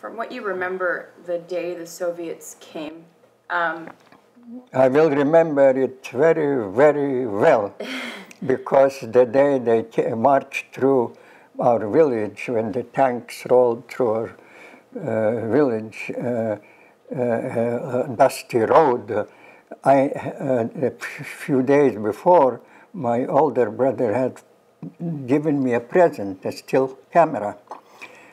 From what you remember the day the Soviets came, I will remember it very, very well, because the day they marched through our village, when the tanks rolled through our village, dusty road, a few days before, my older brother had given me a present, a still camera.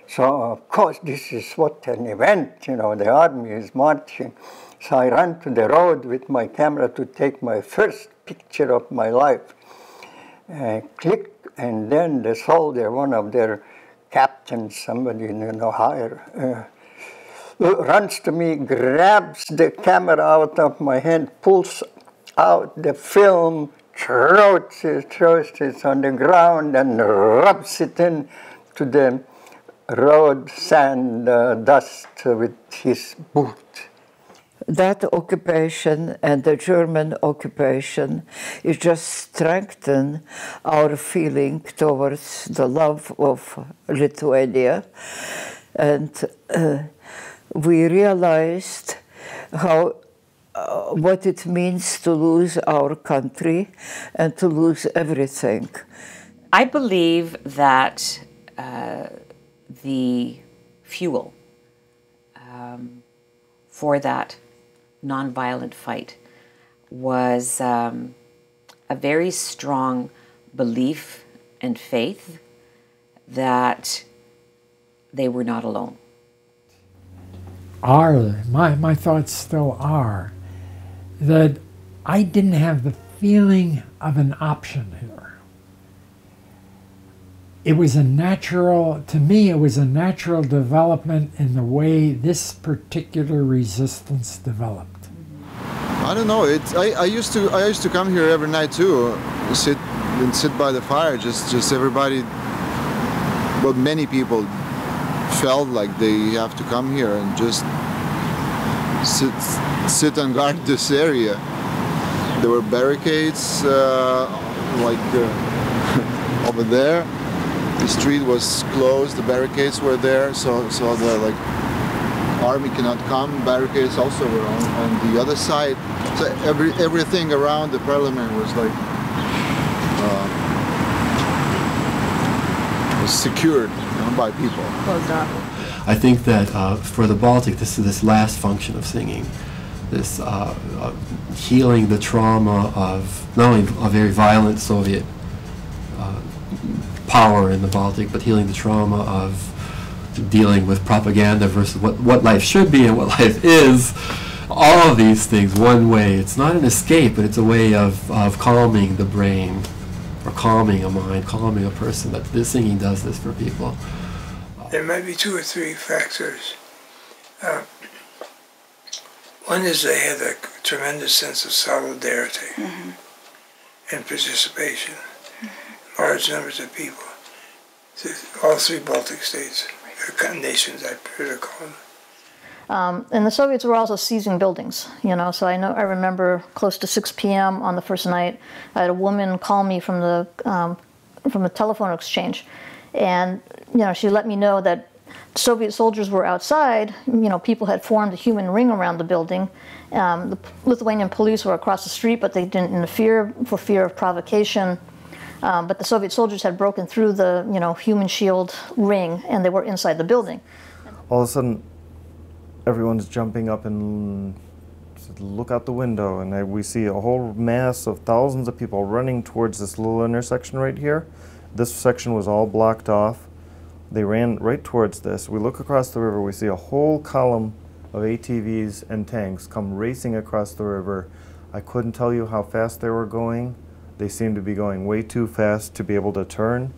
So, of course, this is what an event, you know, the army is marching. So I ran to the road with my camera to take my first picture of my life. Click, and then the soldier, one of their captains, somebody higher, runs to me, grabs the camera out of my hand, pulls out the film, throws it on the ground, and rubs it in to the road sand dust with his boot. That occupation and the German occupation, it just strengthened our feeling towards the love of Lithuania. And we realized how what it means to lose our country and to lose everything. I believe that the fuel for that nonviolent fight was a very strong belief and faith that they were not alone. My thoughts still are that I didn't have the feeling of an option here. It was a natural, to me, it was a natural development in the way this particular resistance developed. I don't know. I used to come here every night too, sit by the fire. Just everybody, well, many people felt like they have to come here and just sit and guard this area. There were barricades over there. The street was closed. The barricades were there, so the army cannot come. Barricades also were on the other side. So everything around the parliament was was secured, by people. Closed off. I think that for the Baltic, this last function of singing, this healing the trauma of not only a very violent Soviet power in the Baltic, but healing the trauma of dealing with propaganda versus what life should be and what life is. All of these things, one way. It's not an escape, but it's a way of calming the brain, or calming a mind, calming a person. That this singing does this for people. There might be 2 or 3 factors. One is they had a tremendous sense of solidarity and participation. Large numbers of people. All 3 Baltic states, nations, I prefer to call them. And the Soviets were also seizing buildings, so I remember close to 6 p.m. on the first night, I had a woman call me from the telephone exchange, and she let me know that Soviet soldiers were outside. People had formed a human ring around the building. The Lithuanian police were across the street, but they didn't interfere for fear of provocation. But the Soviet soldiers had broken through the human shield ring, and they were inside the building. All of a sudden, everyone's jumping up and look out the window, and we see a whole mass of thousands of people running towards this little intersection right here. This section was all blocked off. They ran right towards this. We look across the river, we see a whole column of ATVs and tanks come racing across the river. I couldn't tell you how fast they were going. They seemed to be going way too fast to be able to turn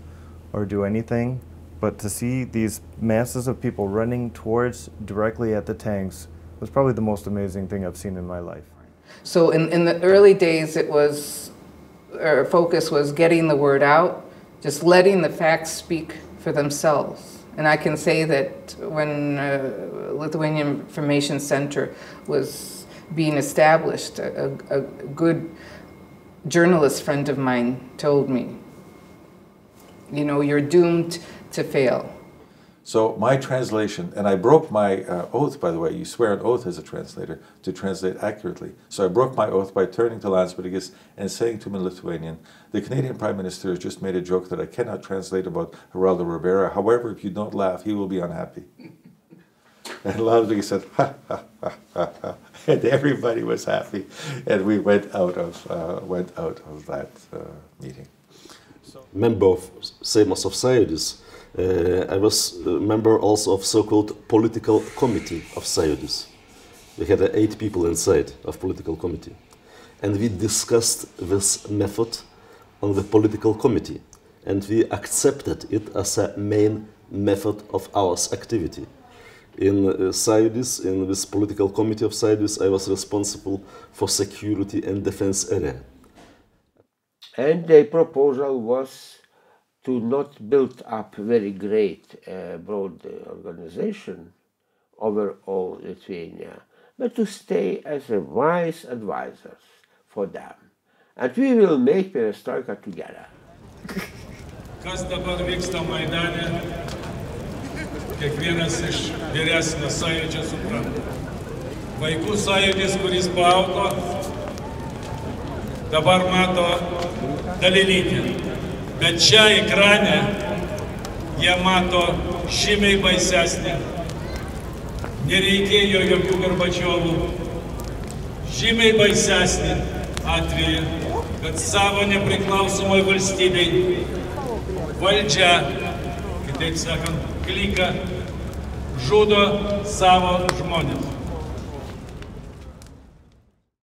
or do anything. But to see these masses of people running towards directly at the tanks was probably the most amazing thing I've seen in my life. So in the early days, our focus was getting the word out, just letting the facts speak for themselves. And I can say that when Lithuanian Information Center was being established, a good journalist friend of mine told me, you're doomed to fail. So my translation, and I broke my oath, by the way, you swear an oath as a translator to translate accurately. So I broke my oath by turning to Landsbergis and saying to him in Lithuanian, the Canadian Prime Minister has just made a joke that I cannot translate about Geraldo Rivera. However, if you don't laugh, he will be unhappy. And Landsbergis said, ha, ha, ha, ha, ha. And everybody was happy. And we went out of that meeting. Member of Seimas of Sąjūdis. I was a member also of so-called political committee of Sąjūdis. We had 8 people inside of political committee. And we discussed this method on the political committee. And we accepted it as a main method of our activity. In Sąjūdis, in this political committee of Sąjūdis, I was responsible for security and defense area. And the proposal was to not build up very great, broad organization over all Lithuania, but to stay as a wise advisors for them. And we will make perestroika together. Kas dabar vyksta Maidane, kiekvienas iš vyresnio sąjūdžio supranta. Vaikų sąjūdis, kuris paaugo, dabar mato dalelytę. Bet čia ekrane jie mato žymiai baisesnį. Nereikėjo jokių Gorbačiovų. Žymiai baisesnį atvejį, kad savo nepriklausomoj valstybei valdžia, kitaip sakant, klika, žudo savo žmonės.